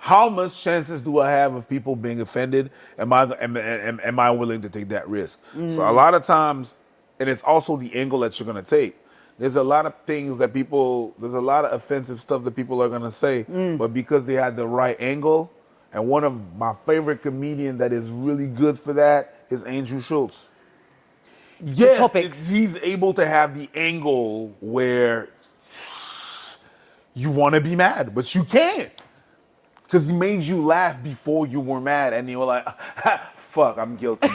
how much chances do I have of people being offended? Am I willing to take that risk? So a lot of times, and it's also the angle that you're going to take. There's a lot of things that there's a lot of offensive stuff that people are going to say, but because they had the right angle, and one of my favorite comedians that is really good for that is Andrew Schulz. Yes, he's able to have the angle where you want to be mad, but you can't. Because he made you laugh before you were mad, and you were like, fuck, I'm guilty.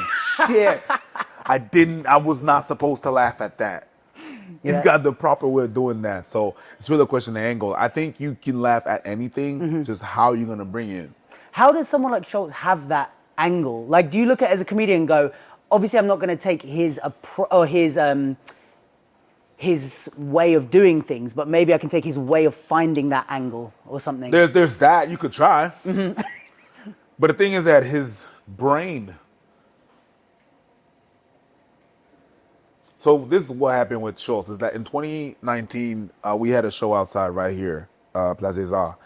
Shit. I was not supposed to laugh at that. He's got the proper way of doing that. So it's really a question of angle. I think you can laugh at anything, just how you're going to bring it in. How does someone like Schulz have that angle? Like, do you look at it as a comedian and go, obviously I'm not going to take his way of doing things, but maybe I can take his way of finding that angle or something? There's that. You could try. But the thing is that his brain... So this is what happened with Schulz, is that in 2019, we had a show outside right here, Place des Arts,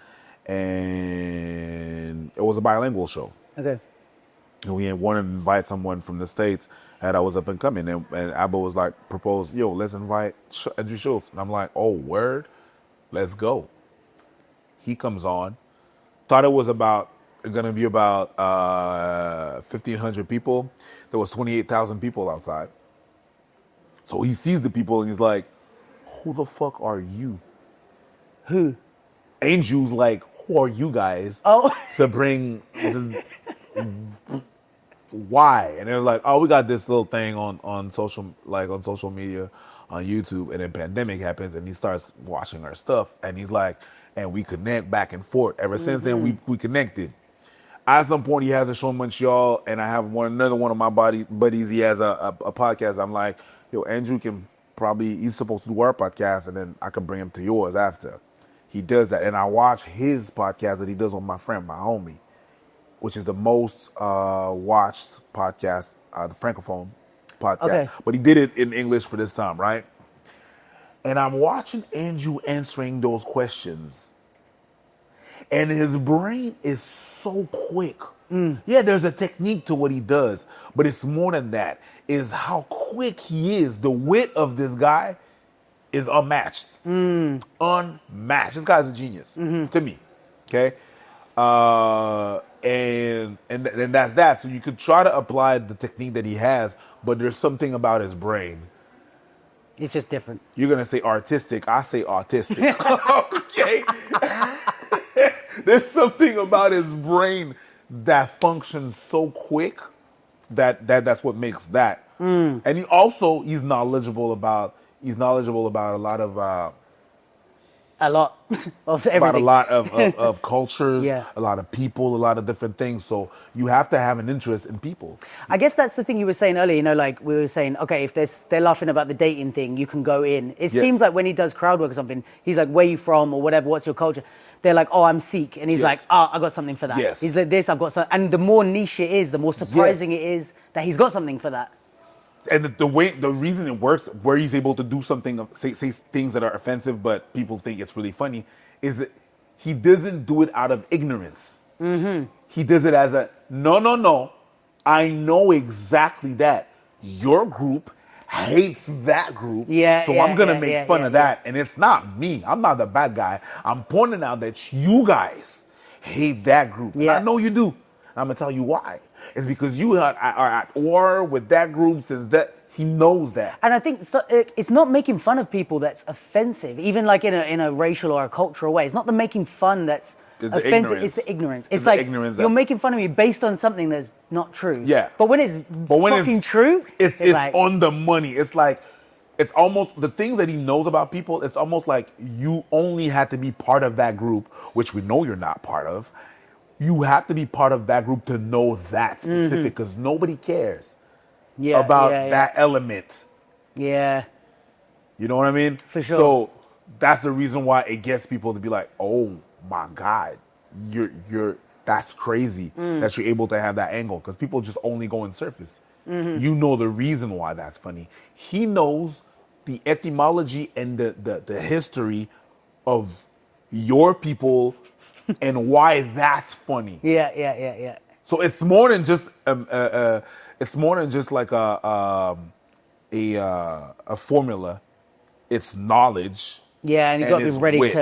and it was a bilingual show. Okay. And we wanted to invite someone from the States, and I was up and coming, and Abba was like, proposed, yo, let's invite Andrew Schulz. And I'm like, oh, word? Let's go. He comes on, thought it was going to be about 1,500 people. There was 28,000 people outside. So he sees the people and he's like, who the fuck are you? Who? Andrew's like, who are you guys to bring why? And they're like, oh, we got this little thing on social media, on YouTube, and then pandemic happens and he starts watching our stuff and he's like, and we connect back and forth. Ever since then we connected. At some point he has a show in Montreal and I have another one of my buddies, he has a podcast. I'm like, yo, Andrew he's supposed to do our podcast and then I could bring him to yours after. He does that. And I watch his podcast that he does with my friend, my homie, which is the most watched podcast, the Francophone podcast. Okay. But he did it in English for this time, right? And I'm watching Andrew answering those questions. And his brain is so quick. Yeah, there's a technique to what he does, but it's more than that. Is how quick he is. The wit of this guy is unmatched. Unmatched. This guy's a genius to me. Okay? And that's that. So you could try to apply the technique that he has, but there's something about his brain. It's just different. You're going to say artistic. I say autistic. Okay? There's something about his brain that functions so quick that's what makes that. And he's knowledgeable about a lot of of everything. About a lot of cultures, a lot of people, a lot of different things. So you have to have an interest in people. I guess that's the thing you were saying earlier, like we were saying, okay, if they're laughing about the dating thing, you can go in. It seems like when he does crowd work or something, he's like, where you from or whatever, what's your culture? They're like, oh, I'm Sikh. And he's like, I got something for that. Yes. He's like this, I've got something. And the more niche it is, the more surprising it is that he's got something for that. And the reason it works, where he's able to do something, say things that are offensive, but people think it's really funny, is that he doesn't do it out of ignorance. He does it as a, no, I know exactly that. Your group hates that group, so I'm going to make fun of that. And it's not me. I'm not the bad guy. I'm pointing out that you guys hate that group. And I know you do. I'm going to tell you why. It's because you are at war with that group since that he knows that. And I think it's not making fun of people that's offensive, even like in a racial or a cultural way. It's not the making fun that's offensive. It's the ignorance. It's like you're making fun of me based on something that's not true. Yeah. But when it's fucking true, it's like, on the money. It's like, it's almost the things that he knows about people. It's almost like you only had to be part of that group, which we know you're not part of. You have to be part of that group to know that specific, because nobody cares about that element. Yeah. You know what I mean? For sure. So that's the reason why it gets people to be like, oh my God, that's crazy that you're able to have that angle, because people just only go on surface. You know the reason why that's funny. He knows the etymology and the history of your people and why that's funny. Yeah. So it's more than just like a formula. It's knowledge. Yeah, and you've got to be ready to